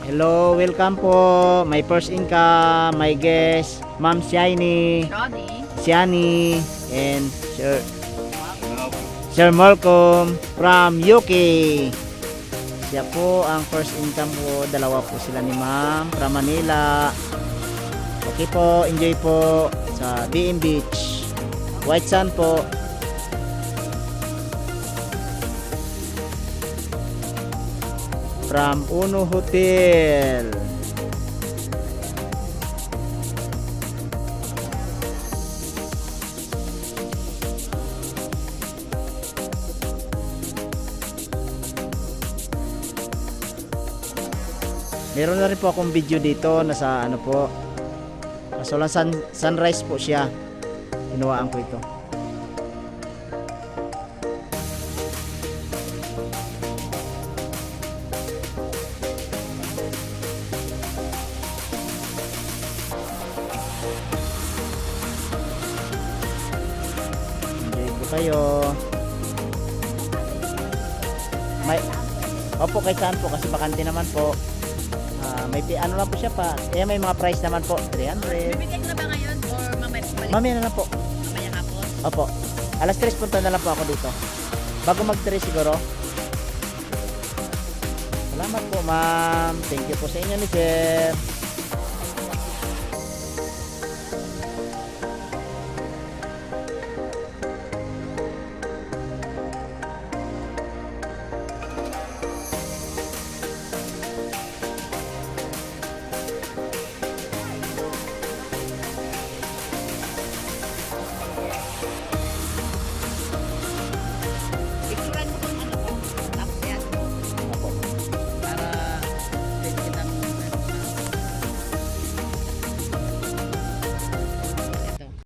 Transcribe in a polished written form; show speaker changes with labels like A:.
A: Hello, welcome po. My first income, my guest, Ma'am Shiny, Shani, and Sir Malcolm from UK. Siya po ang first income po. Dalawa po sila ni Ma'am from Manila. Okay po, enjoy po sa BM Beach. White Sand po. From Uno Hotel. Meron na rin po akong video dito nasa ano po. Kaso lang sunrise po siya. Hinuwaan ko ito. Enjoy po kayo. Opo, kay saan po kasi bakante naman po. May ano lang po siya pa. May mga price naman po. 300.
B: Bibigay ko na ba ngayon or mamaya balik?
A: Mamaya na lang po.
B: Mamaya hapon?
A: Opo. Alas 3 punta na lang po ako dito. Bago mag-3 siguro. Salamat po, ma'am. Thank you po sa inyo ni Sir.